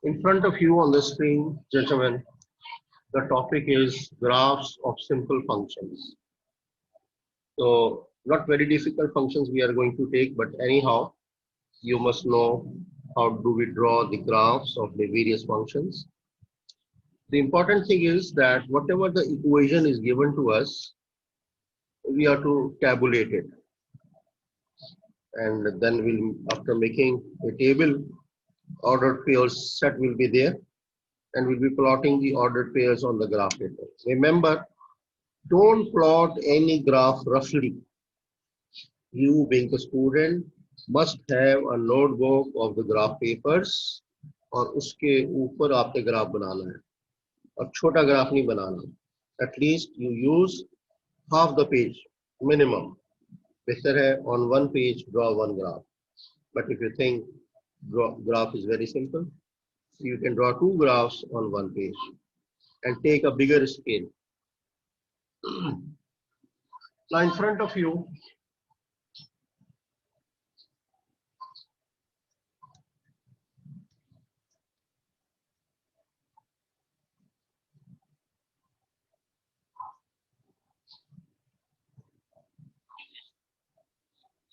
In front of you on the screen, gentlemen, the topic is graphs of simple functions. So, not very difficult functions we are going to take, but anyhow, you must know how do we draw the graphs of the various functions. The important thing is that whatever the equation is given to us, we have to tabulate it. And then we'll, after making a table, ordered pairs set will be there, and we'll be plotting the ordered pairs on the graph paper. Remember, don't plot any graph roughly. You, being the student, must have a notebook of the graph papers और उसके ऊपर आपने graph बनाना है और छोटा graph नहीं बनाना. At least you use half the page minimum. बेहतर है on one page draw one graph. But if you think graph is very simple, you can draw two graphs on one page and take a bigger scale. Now in front of you,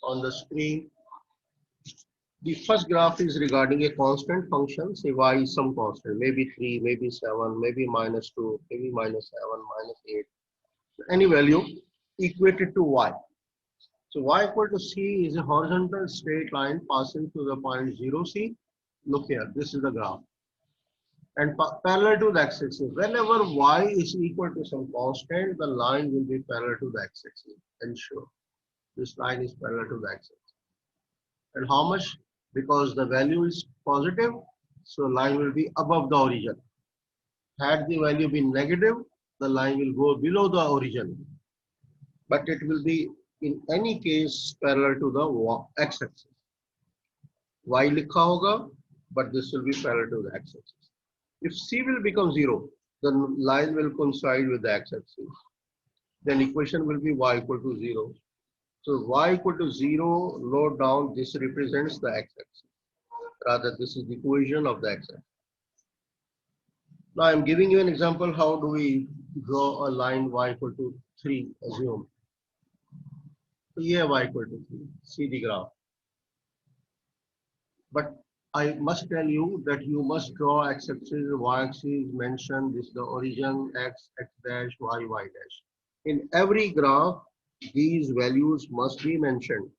on the screen, the first graph is regarding a constant function. Say y is some constant, maybe 3, maybe 7, maybe -2, maybe -7, -8. Any value equated to y. So y equal to c is a horizontal straight line passing through the point 0c. Look here, this is the graph. And parallel to the x-axis. Whenever y is equal to some constant, the line will be parallel to the x-axis. Ensure this line is parallel to the x-axis. And how much? Because the value is positive, so line will be above the origin. Had the value been negative, the line will go below the origin. But it will be in any case parallel to the x-axis. Y likha hoga, but this will be parallel to the x-axis. If c will become 0, the line will coincide with the x-axis. Then equation will be y equal to 0. So y equal to 0, note down this represents the x-axis. Rather, this is the equation of the x-axis. Now I'm giving you an example. How do we draw a line y equal to 3? Assume. So yeah, y equal to 3. See the graph. But I must tell you that you must draw x-axis, y-axis, mention this the origin, x, x dash, y, y dash. In every graph, these values must be mentioned.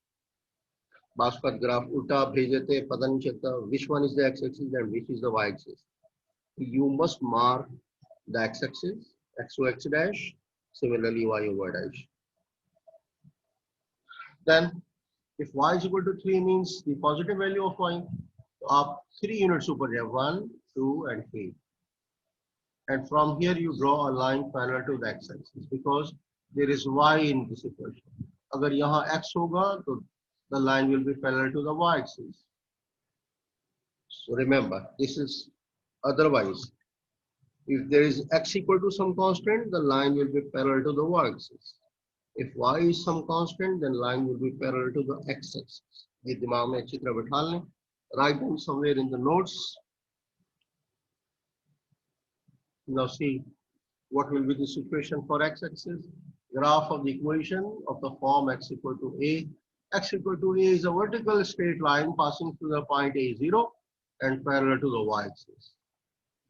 Baspat graph ulta bhejate padan chakta, which one is the x-axis and which is the y-axis. You must mark the x-axis, x to x dash, similarly y over dash. Then if y is equal to 3 means the positive value of y, up 3 units super 1, 2 and 3. And from here you draw a line parallel to the x-axis because there is y in this equation. Agar yahan x hoga, to the line will be parallel to the y-axis. So remember, this is otherwise. If there is x equal to some constant, the line will be parallel to the y-axis. If y is some constant, then line will be parallel to the x-axis. Ye dimag mein achhi tarah bithal lein. Write them somewhere in the notes. Now see what will be the situation for x-axis. Graph of the equation of the form x equal to a. X equal to a is a vertical straight line passing through the point a0 and parallel to the y-axis.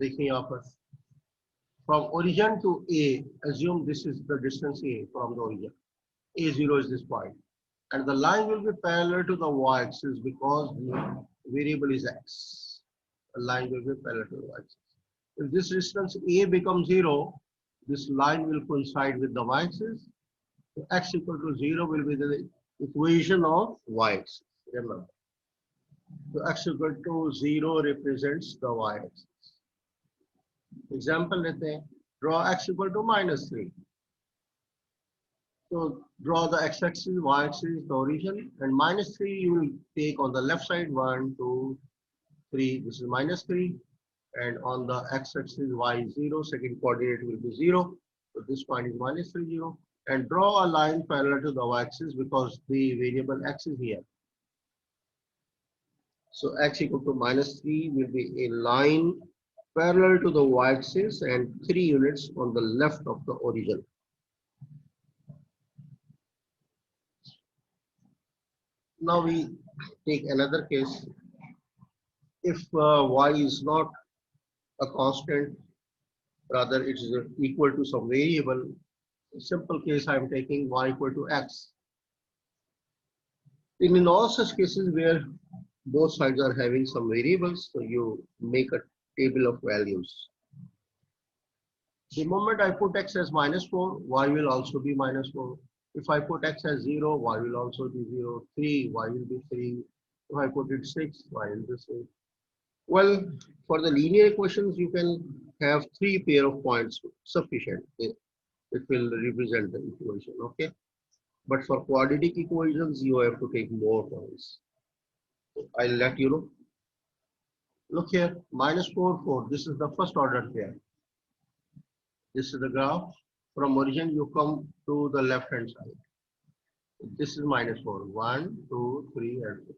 देखिए यहाँ पर. From origin to a, assume this is the distance a from the origin. A0 is this point. And the line will be parallel to the y-axis because the variable is x. The line will be parallel to the y-axis. If this distance a becomes 0, this line will coincide with the y-axis. So x equal to 0 will be the equation of y-axis. Remember. So x equal to 0 represents the y-axis. Example lete hain. Draw x equal to -3. So draw the x-axis, y-axis, the origin, and -3 you will take on the left side 1, 2, 3. This is -3, and on the x-axis y is 0. Second coordinate will be 0. So this point is -3, 0. And draw a line parallel to the y-axis because the variable x is here. So x equal to -3 will be a line parallel to the y-axis and 3 units on the left of the origin. Now we take another case. If y is not a constant, rather it is equal to some variable. Simple case, I am taking y equal to x. In all such cases where both sides are having some variables, so you make a table of values. The moment I put x as -4, y will also be -4. If I put x as 0, y will also be 0. 3, y will be 3. If I put it 6, y will be 6. Well, for the linear equations, you can have 3 pair of points sufficient. It will represent the equation, okay? But for quadratic equations, you have to take more points. I'll let you know. Look here, -4, 4. This is the first order pair. This is the graph. From origin, you come to the left hand side. This is -4. 1, 2, 3, and 4.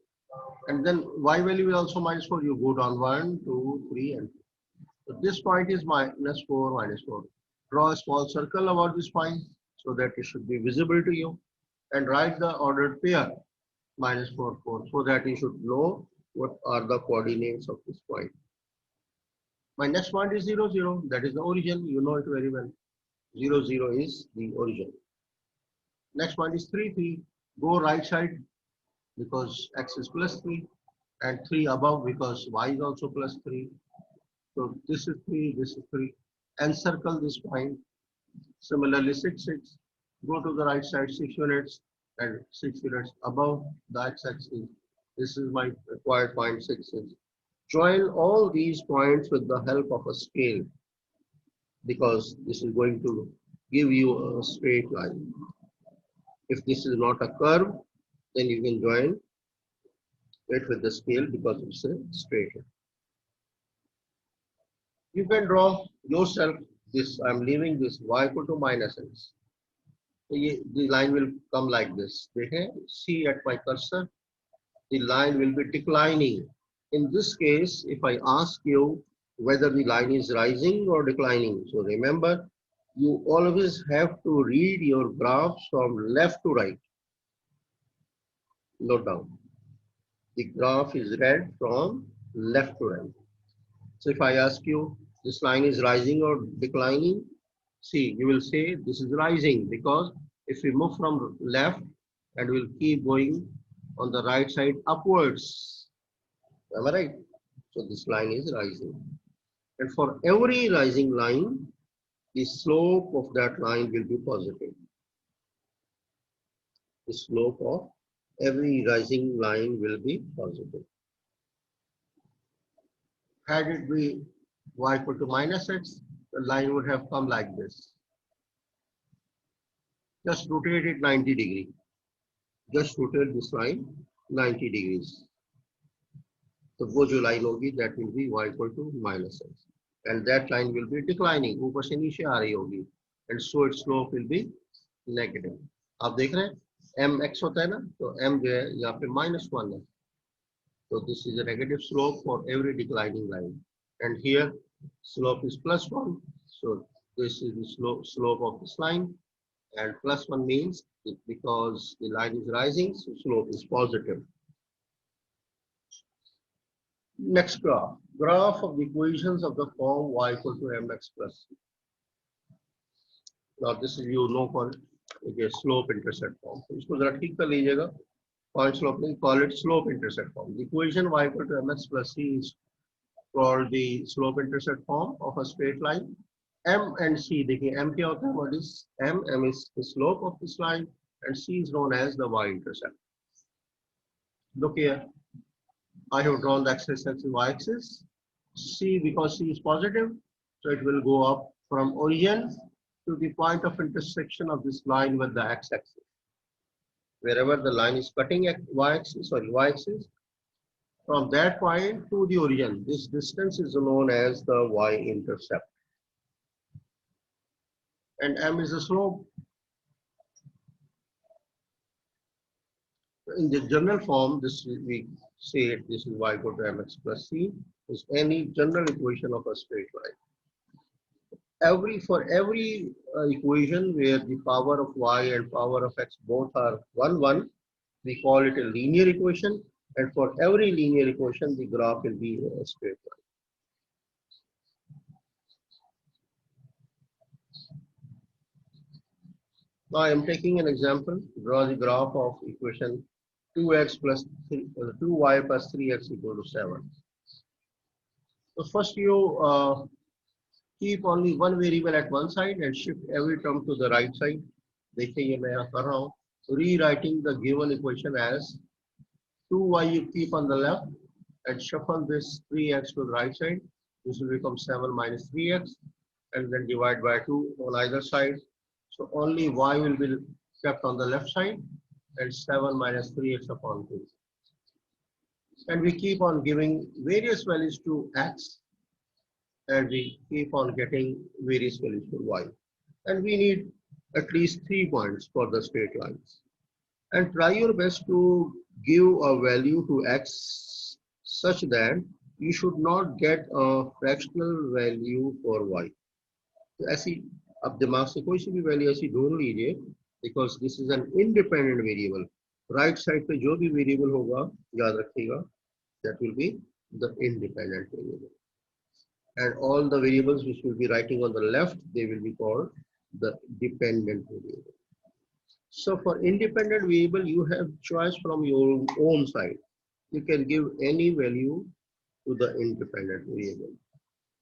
And then y value is also -4. You go down 1, 2, 3, and 4. So this point is -4, -4. Draw a small circle about this point so that it should be visible to you. And write the ordered pair -4, 4, so that you should know what are the coordinates of this point. My next point is 0, 0. That is the origin. You know it very well. 0, 0 is the origin. Next one is 3, 3. Go right side because x is +3 and 3 above because y is also +3. So this is 3, this is 3. And circle this point. Similarly, 6, 6. Go to the right side 6 units and 6 units above the x-axis. This is my required point 6, 6. Join all these points with the help of a scale because this is going to give you a straight line. If this is not a curve, then you can join it with the scale because it's a straight line. You can draw yourself this. I'm leaving this y equal to -x. So the line will come like this. See at my cursor, the line will be declining. In this case, if I ask you whether the line is rising or declining, so remember, you always have to read your graphs from left to right. Note down. The graph is read from left to right. So if I ask you, this line is rising or declining, see, you will say this is rising because if we move from left and we'll keep going on the right side upwards. Am I right? So this line is rising. And for every rising line, the slope of that line will be positive. The slope of every rising line will be positive. Had it be y equal to -x, the line would have come like this. Just rotate it 90 degrees. Just rotate this line 90 degrees. So वो जो line होगी, that will be y equal to -x. And that line will be declining. ऊपर से नीचे आ रही होगी. And so its slope will be negative. आप देख रहे हैं? mx होता है ना, तो m जो है यहाँ पे -1 है. So this is a negative slope for every declining line. And here slope is +1. So this is the slope of this line. And +1 means because the line is rising, so slope is positive. Next graph. Graph of the equations of the form y equal to mx plus c. Now this is you know called slope intercept form. So इसको जरा ठीक कर लीजिएगा. Point slope, call it slope intercept form. The equation y equal to mx plus c is called the slope intercept form of a straight line. M and C, देखिए M क्या होता है? What is M? M is the slope of this line and C is known as the y-intercept. Look here, I have drawn the x-axis and y-axis. C, because C is positive, so it will go up from origin to the point of intersection of this line with the x-axis. Wherever the line is cutting at y-axis, from that point to the origin, this distance is known as the y-intercept. And M is the slope. In the general form, this we say this is y equal to mx plus c is any general equation of a straight line. For every equation where the power of y and power of x both are 1 1, we call it a linear equation, and for every linear equation the graph will be a straight line. Now I am taking an example. Draw the graph of equation 2x plus 2y plus 3x equal to 7. So first you keep only one variable at one side and shift every term to the right side. देखिए ये मैं यहाँ कर रहा हूँ. Rewriting the given equation as 2y you keep on the left and shuffle this 3x to the right side. This will become 7 minus 3x and then divide by 2 on either side. So only y will be kept on the left side and 7 minus 3x upon 2. And we keep on giving various values to x and we keep on getting various values for y. And we need at least 3 points for the straight lines. And try your best to give a value to x such that you should not get a fractional value for y. तो ऐसी अब दिमाग से कोई सी भी value ऐसी ढूंढ लीजिए because this is an independent variable. Right side पे जो भी variable होगा याद रखिएगा that will be the independent variable. And all the variables which will be writing on the left, they will be called the dependent variable. So for independent variable, you have choice from your own side. You can give any value to the independent variable,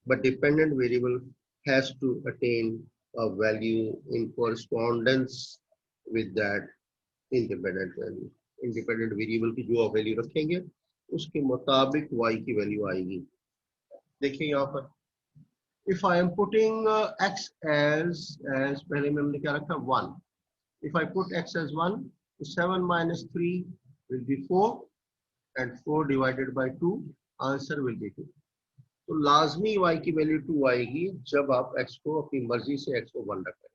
but dependent variable has to attain a value in correspondence with that independent value. Independent variable की जो आप value रखेंगे उसके मुताबिक y की value आएगी. देखिए यहाँ पर if I am putting x as पहले में हमने क्या रखा 1. If I put x as 1, 7 minus 3 will be 4 and 4 divided by 2, answer will be 2. तो लाजमी y की वैल्यू 2 आएगी जब आप x को अपनी मर्जी से x को 1 रखें.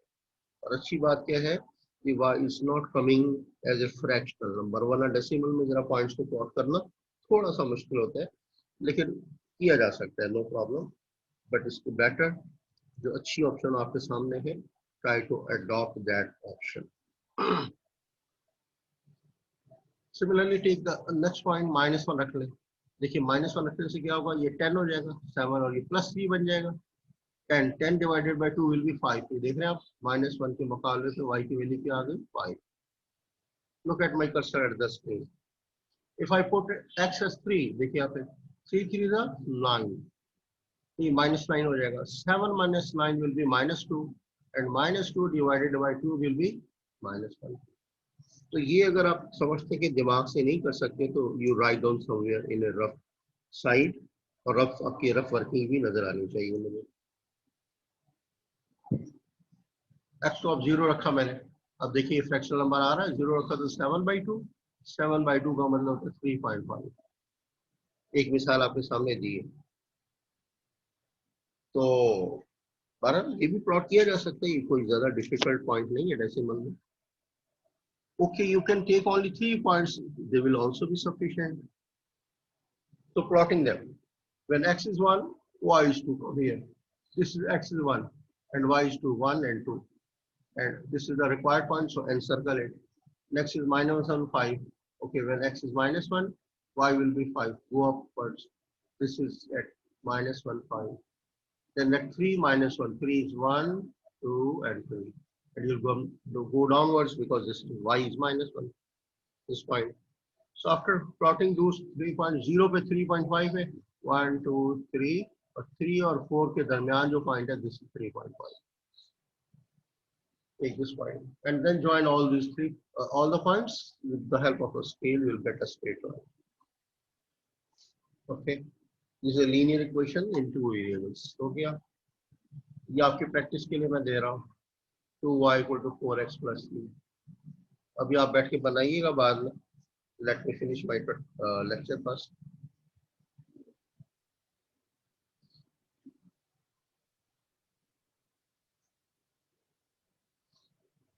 और अच्छी बात क्या है कि y is not coming as a fractional number. वरना डेसिमल में जरा पॉइंट्स को प्लॉट करना थोड़ा सा मुश्किल होता है, लेकिन किया जा सकता है, नो प्रॉब्लम. बट इसको बेटर जो अच्छी ऑप्शन आपके सामने है, try to adopt that option. Similarly, take the next point -1 रख ले. देखिए -1 रखने से क्या होगा, ये 10 हो जाएगा 7 और ये +3 बन जाएगा 10 divided by 2 will be 5. ये देख रहे हैं आप -1 के मुकाबले पे y की वैल्यू क्या आ गई 5. Look at my cursor at the screen. If I put x as 3, देखिए यहाँ पे 3 3 is 9. ये -9 हो जाएगा. 7 minus 9 will be -2 and -2 divided by 2 will be -1. तो ये अगर आप समझते कि दिमाग से नहीं कर सकते तो you write down somewhere in A rough side, और रफ आपकी रफ वर्किंग भी नजर आनी चाहिए मुझे. एक्स तो अब 0 रखा मैंने. अब देखिए फ्रैक्शनल नंबर आ रहा है 0 रखा तो 7/2. 7/2 का मतलब है 3.5. एक मिसाल आपके सामने दी है. तो बहरहाल ये भी प्लॉट किया जा सकता है, ये कोई ज्यादा डिफिकल्ट पॉइंट नहीं है डेसिमल में. Okay, you can take only 3 points, they will also be sufficient. So plotting them, when x is 1, y is 2 from here. This is x is 1 and y is 2, 1 and 2. And this is the required point, so encircle it. Next is -1, 5. Okay, when x is -1, y will be 5. Go upwards. This is at -1, 5. Then at 3 -1, 3 is 1, 2 and 3. And you'll go downwards because this y is -1, this point. So after plotting those 3 points, 0 पे 3.5 है, 1 2 3 और 3 और 4 के दरमियान जो point है, this is 3.5. Take this point and then join all these all the points with the help of a scale. You'll get a straight line. Okay, this is a linear equation in 2 variables. हो गया, ये आपकी practice के लिए मैं दे रहा हूँ. 2y equal to 4x plus 3. अभी आप बैठ के बनाइएगा बाद में. Let me finish my lecture first.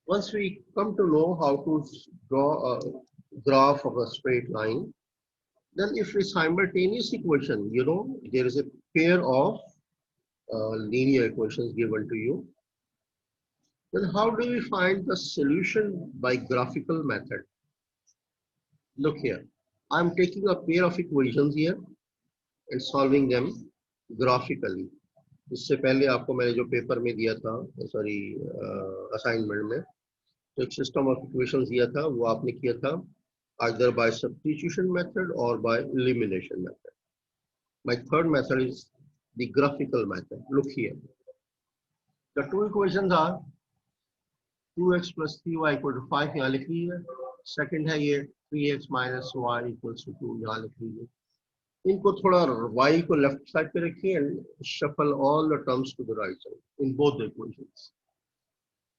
Once we come to know how to draw graph of a straight line, then if a simultaneous equation, you know, there is a pair of linear equations given to you, then how do we find the solution by graphical method? Look here, I'm taking a pair of equations here and solving them graphically. इससे पहले आपको मैंने जो paper में दिया था, sorry assignment में, तो एक सिस्टम ऑफ इक्वेशंस दिया था, वो आपने किया था either by substitution method or by elimination method. My third method is the graphical method. Look here. The two equations are 2x plus 3y equal to 5 यहाँ लिख लीजिए. Second है ये 3x minus y equals to 2 यहाँ लिख लीजिए. इनको थोड़ा y को लेफ्ट साइड पे रखिए and shuffle all the terms to the right side in both the equations.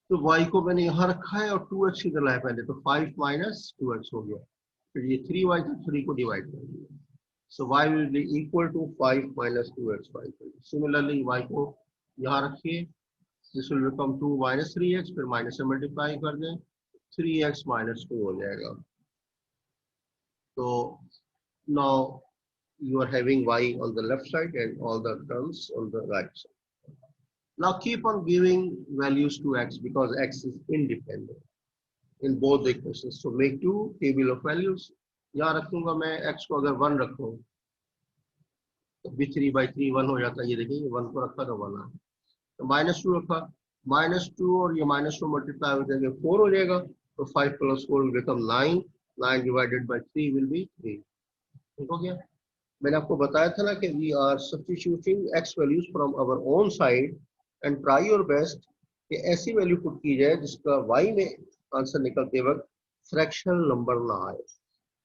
तो y को मैंने यहाँ रखा है और 2x इधर लाया पहले, तो 5 minus 2x हो गया. फिर ये 3y से 3 को डिवाइड कर दिया. So y will be equal to 5 minus 2x by 3. Similarly, y को यहाँ रखिए. This will become 2 minus 3x. फिर minus से multiply कर दें. 3x minus 2 हो जाएगा. So now you are having y on the left side and all the terms on the right side. Now keep on giving values to x because x is independent in both the equations. So make two table of values. यहाँ रखूंगा मैं x को अगर 1 रखूं तो भी 3 by 3 1 हो जाता है. ये देखिए 1 को रखा तो 1 आ. तो -2 रखा, -2 और ये -2 मल्टीप्लाई हो जाएगा 4 हो जाएगा. तो 5 plus 4 will become 9. 9 divided by 3 will be 3. ठीक हो गया. मैंने आपको बताया था ना कि we are substituting x values from our own side and try your best कि ऐसी वैल्यू पुट की जाए जिसका y में आंसर निकलते वक्त फ्रैक्शनल नंबर ना आए,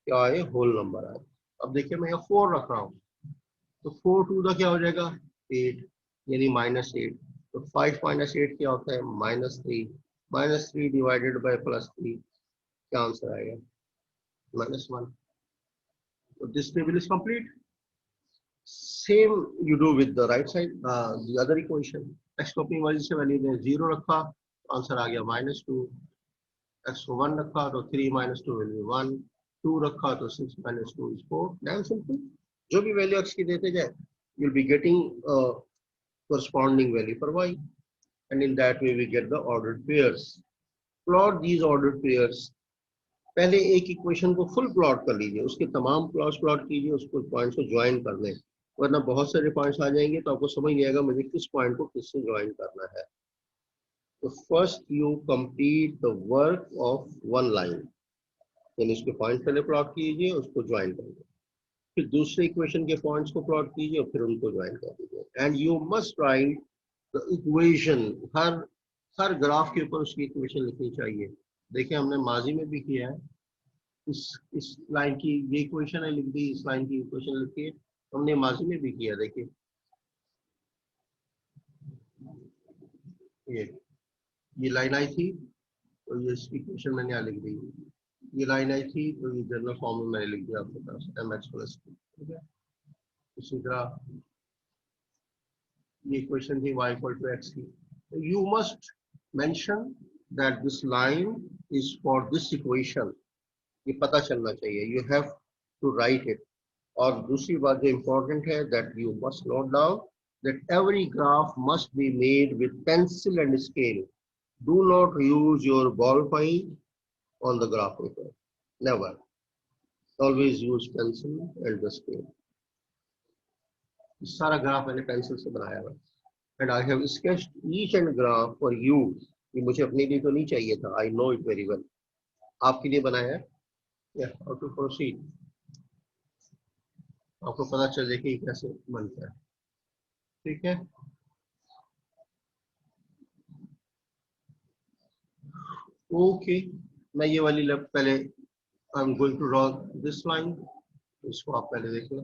क्या आए, होल नंबर आए. अब देखिए मैं यहाँ 4 रख रहा हूँ, तो 4 टू का क्या हो जाएगा 8 यानी -8. तो 5 minus 8 क्या होता है -3. -3 डिवाइडेड बाय +3 क्या आंसर आएगा -1. So this table is complete. Same you do with the right side, the other equation. x को अपनी मर्जी से वैल्यू दें, 0 रखा आंसर आ गया -2. x को 1 रखा तो 3 minus 2 will be 1. 2 रखा तो 6 minus 2 is 4. Damn simple. जो भी वैल्यू x की देते जाए you'll be getting corresponding value for y, and in that way we get the ordered pairs. Plot these ordered pairs. पहले एक इक्वेशन को फुल प्लॉट कर लीजिए, उसके तमाम प्लॉट्स प्लॉट कीजिए, उसको पॉइंट्स को ज्वाइन कर लें, वरना बहुत सारे पॉइंट्स आ जाएंगे तो आपको समझ नहीं आएगा मुझे किस पॉइंट को किससे ज्वाइन करना है. तो first you complete the work of one line, यानी इसके पॉइंट पहले प्लॉट कीजिए, उसको ज्वाइन कर लीजिए, फिर दूसरे इक्वेशन के पॉइंट्स को प्लॉट कीजिए और फिर उनको ज्वाइन कर दीजिए. And you must write the equation. Her graph के ऊपर उसकी इक्वेशन लिखनी चाहिए. देखिए हमने माजी में भी किया है. इस लाइन की ये इक्वेशन है लिख दी, इस लाइन की इक्वेशन लिखी है, हमने माजी में भी किया. देखिए ये लाइन आई थी तो ये इसकी इक्वेशन मैंने यहाँ लिख दी. ये लाइन आई थी तो ये जनरल फॉर्म में मैंने लिख दिया आपके पास mx + 2. ठीक है. इसी तरह ये इक्वेशन थी y = x की. You must mention that this line is for this equation. ये पता चलना चाहिए. You have to write it. और दूसरी बात जो इम्पोर्टेंट है that you must note down that every graph must be made with pencil and scale. Do not use your ballpoint on the graph paper. Never. Always use pencil and the scale. सारा graph मैंने pencil से बनाया है. And I have sketched each and graph for you. ये मुझे अपने लिए तो नहीं चाहिए था. I know it very well. आपके लिए बनाया है. Yeah, how to proceed. आपको पता चल जाए कि कैसे बनता है. ठीक है. ओके. मैं ये वाली पहले I'm going to draw this line. इसको आप पहले देख लो.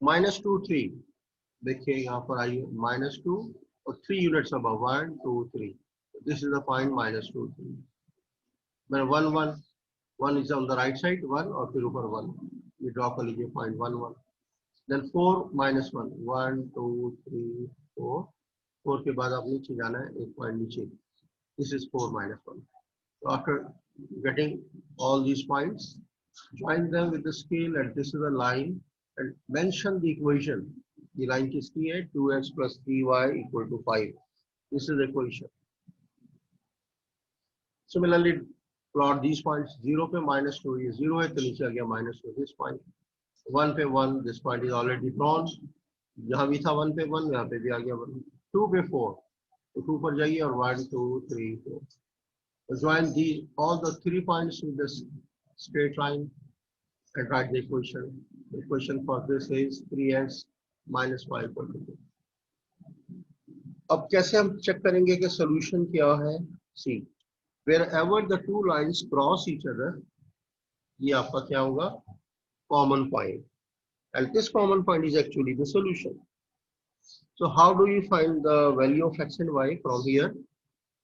-2 3. देखिए यहाँ पर आइए -2 और 3 units above 1 2 3. This is the point -2 3. मैं 1 1 1 is on the right side 1 और फिर ऊपर 1 ये ड्रॉ कर लीजिए पॉइंट 1 1. Then 4 -1 1 2 3 4. 4 के बाद आप नीचे जाना है एक पॉइंट नीचे. This is 4 -1. So after getting all these points, join them with the scale, and this is a line, and mention the equation. The line is 2x plus 3y equal to 5. This is the equation. Similarly, plot these points. 0 पे -2 ये 0 है तो नीचे आ गया -2 this point. 1 पे 1 this point is already drawn. यहाँ भी था 1 पे 1 यहाँ पे भी आ गया 1. 2 पे 4 तो 2 पर जाइए और 1 2 3 4. Join all the 3 points with this straight line and write the equation. The equation for this is 3x minus 5 equal to 2. अब कैसे हम चेक करेंगे कि solution क्या है? See, wherever the two lines cross each other, ये आपका क्या होगा? Common point. And this common point is actually the solution. So how do you find the value of x and y from here?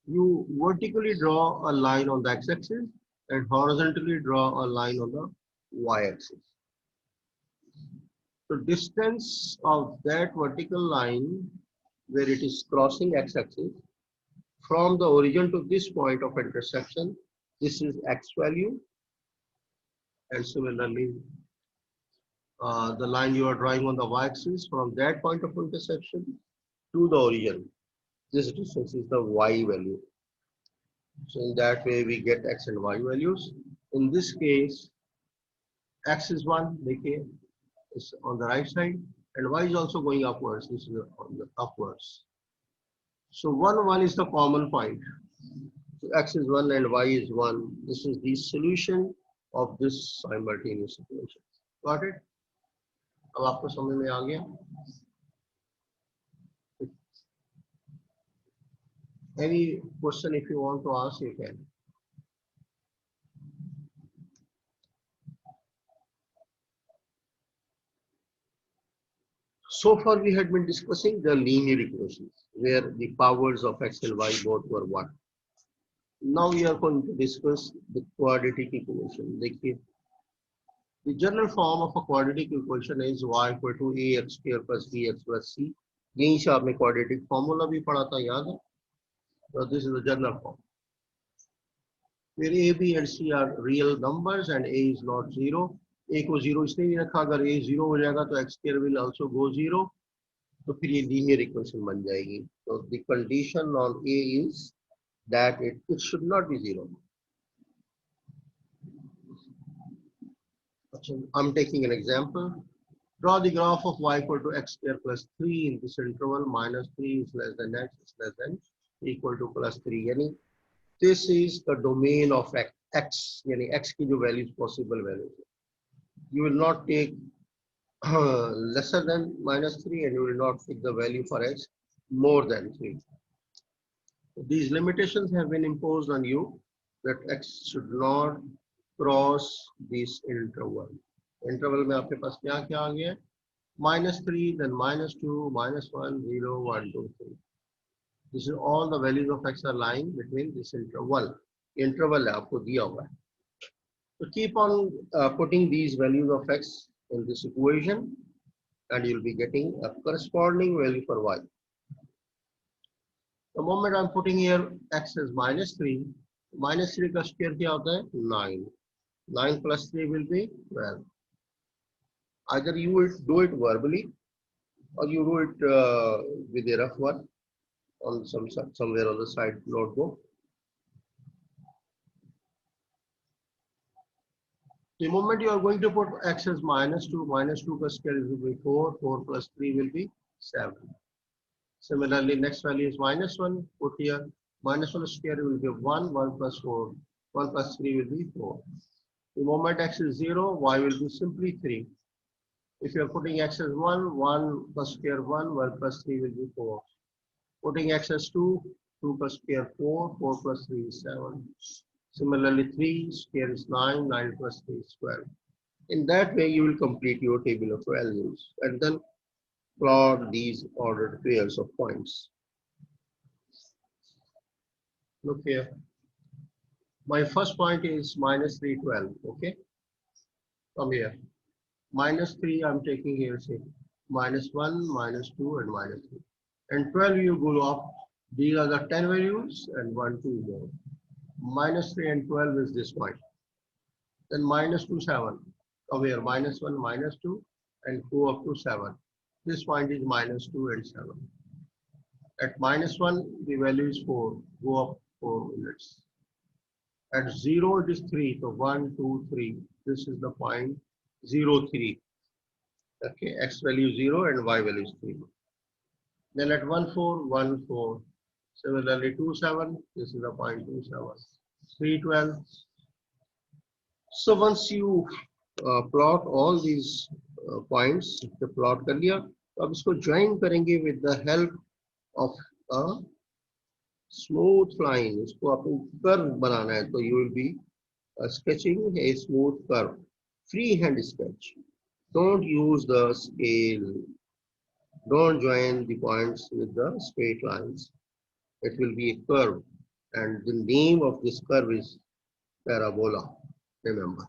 You vertically draw a line on the x-axis and horizontally draw a line on the y-axis. The distance of that vertical line where it is crossing x-axis from the origin to this point of intersection, this is x value, and similarly the line you are drawing on the y-axis from that point of intersection to the origin, this distance is the y value. So in that way we get x and y values. In this case, x is 1, is on the right side, and y is also going upwards. This is on the upwards. So 1 1 is the common point. So x is 1 and y is 1. This is the solution of this simultaneous equation. Got it? अब आपको समझ में आ गया? Any question if you want to ask, you can. So far we had been discussing the linear equations where the powers of x and y both were 1. Now we are going to discuss the quadratic equation. The general form of a quadratic equation is y equal to ax square plus bx plus c. यहीं से आपने quadratic formula भी पढ़ा था, याद है? So this is the general form. Where a, b and c are real numbers and a is not 0. a को 0 इसलिए नहीं रखा, अगर a 0 हो जाएगा तो x square will also go 0. तो फिर ये linear equation बन जाएगी. So the condition on a is that it should not be 0. I'm taking an example. Draw the graph of y equal to x square plus 3 in this interval. -3 is less than x is less than equal to plus 3. Yani, this is the domain of x. Yani x की जो values possible values. You will not take lesser than -3 and you will not take the value for x more than 3. These limitations have been imposed on you that x should not cross this interval. Interval में आपके पास क्या क्या आ गया? -3, then -2, -1, 0, 1, 2, 3. This is all the values of x are lying between this interval. Interval है आपको दिया हुआ है. So keep on putting these values of x in this equation and you'll be getting a corresponding value for y. The moment I'm putting here x is -3, -3 का square क्या होता है? 9. 9 plus 3 will be 12. Either you will do it verbally or you do it with a rough one on somewhere on the side notebook. The moment you are going to put x as -2, -2 का square will be 4, 4 plus 3 will be 7. Similarly, next value is -1, put here, -1 square will be 1, 1 plus 4, 1 plus 3 will be 4. The moment x is 0, y will be simply 3. If you are putting x as 1, 1 plus square 1, 1 plus 3 will be 4. Putting x as 2, 2 plus square 4, 4 plus 3 is 7. Similarly, 3 square is 9, 9 plus 3 is 12. In that way, you will complete your table of values and then plot these ordered pairs of points. Look here. My first point is -3, 12. Okay. Come here. -3, I'm taking here, say, -1, -2, and -3. And 12, you go up. These are the 10 values and 1, 2 more. -3 and 12 is this point. then minus to 7. Where minus 1, minus 2, and go up to 7. This point is minus 2 and 7. At minus 1, the value is 4. Go up 4 units. At 0, it is 3. So 1, 2, 3. This is the point 0, 3. Okay, x value 0 and y value is 3. Then at 1, 4, 1, 4. Similarly, 2, 7. This is the point 2, 7. 3, 12. So once you plot all these points, the plot कर लिया, तो अब इसको join करेंगे with the help of a smooth line. इसको आपको curve बनाना है, तो you will be sketching a smooth curve. Freehand sketch. Don't use the scale. Don't join the points with the straight lines. It will be a curve, and the name of this curve is parabola. Remember.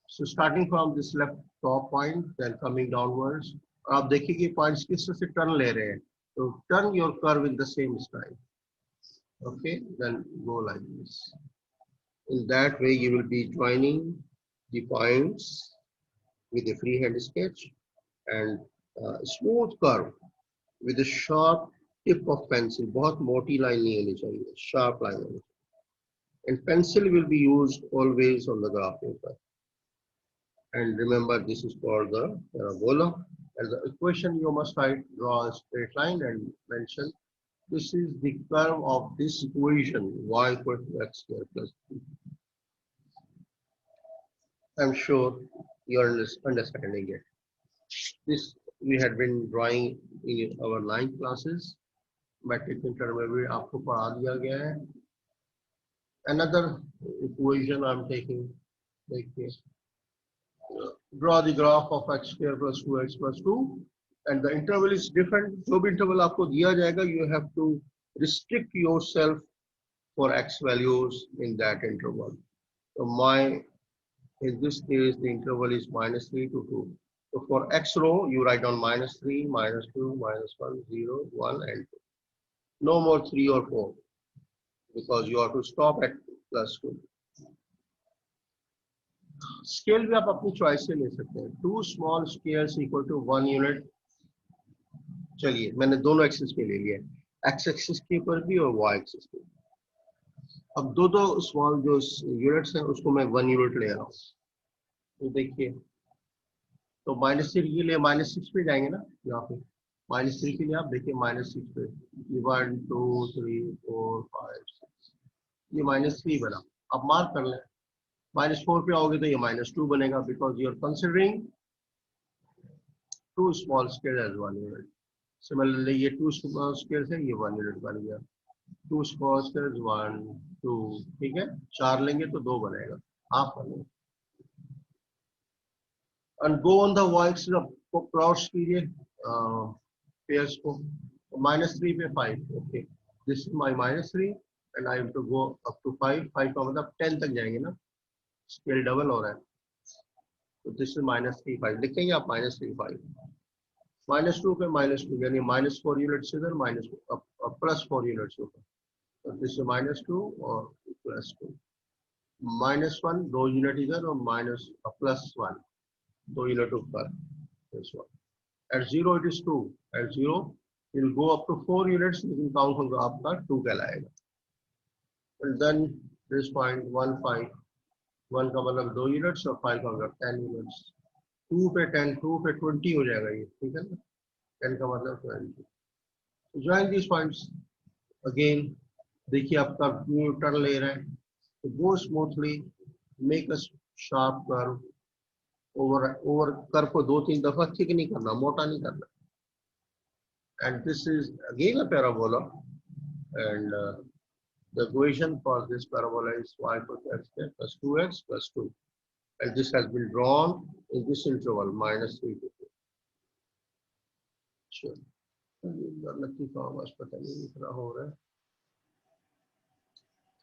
So starting from this left top point, then coming downwards. आप देखिए कि points किस तरह से turn ले रहे हैं. So turn your curve in the same style. Okay, then go like this. In that way, you will be joining the points with a freehand sketch and smooth curve with a sharp tip of pencil. बहुत मोटी line नहीं होनी चाहिए, sharp line होनी चाहिए. And pencil will be used always on the graph paper. And remember, this is called the parabola. As the equation, you must write, draw a straight line and mention this is the curve of this equation, y equal to x square plus 3. I'm sure you're understanding it. This we had been drawing in our 9th classes. Metric intermediate आपको पढ़ा दिया गया है. Another equation I'm taking, like this. Draw the graph of x square plus 2x plus 2, and the interval is different. जो भी interval आपको दिया जाएगा, you have to restrict yourself for x values in that interval. So in this case, the interval is -3 to 2. So for x row, you write down -3, -2, -1, 0, 1, and 2. No more 3 or 4, because you have to stop at +2. Scale भी आप अपनी choice से ले सकते हैं. 2 small scales equal to 1 unit. चलिए, मैंने दोनों एक्सिस पे ले लिया, x एक्सिस के ऊपर भी और y एक्सिस पे. अब दो स्मॉल जो यूनिट्स हैं उसको मैं 1 यूनिट ले रहा हूँ. तो देखिए, तो -3 के लिए -6 पे जाएंगे ना. यहाँ पे -3 के लिए आप देखिए -6 पे 1 2 3 4 5 6, ये -3 बना. अब मार्क कर लें. -4 पे आओगे तो ये -2 बनेगा, because you are considering 2 small scale as 1 unit. Similarly, ये 2 small scales है, ये 1 unit बन गया. 2 small scales 1 2, ठीक है. 4 लेंगे तो 2 बनेगा. हाफ बनेगा. And go on the y axis of cross कीजिए pairs को. -3 पे 5. Okay, this is my -3 and I have to go up to 5. 5 का मतलब 10 तक जाएंगे ना. स्केल डबल हो रहा है. तो दिस इज -3 5 लिखेंगे आप. -3 5, -2 पे -2 यानी -4 यूनिट्स इधर, +4 यूनिट्स ऊपर. तो दिस इज -2 और +2. -1 2 यूनिट इधर और +1 2 यूनिट ऊपर. This one. At 0 it is 2. At 0 it will go up to 4 units. लेकिन काउंट होगा आपका 2 कहलाएगा. And then this point 1 5. 1 का मतलब 2 यूनिट्स और 5 का मतलब 10 यूनिट्स. 2 पे 10, 2 पे 20 हो जाएगा ये, ठीक है ना. 10 का मतलब 20. Join these points again. देखिए आपका न्यू टर्न ले रहे हैं, तो go smoothly, make a sharp curve. Over curve को 2-3 दफा थिक नहीं करना, मोटा नहीं करना. And this is again a parabola, and the equation for this parabola is y equal to x square plus 2x plus 2, and this has been drawn in this interval -3 to 2. Sure. Lucky का आवाज पता नहीं इतना हो रहा है,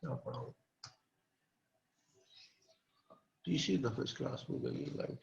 क्या पढ़ाऊं. तीसरी दफा इस क्लास में गई लाइट.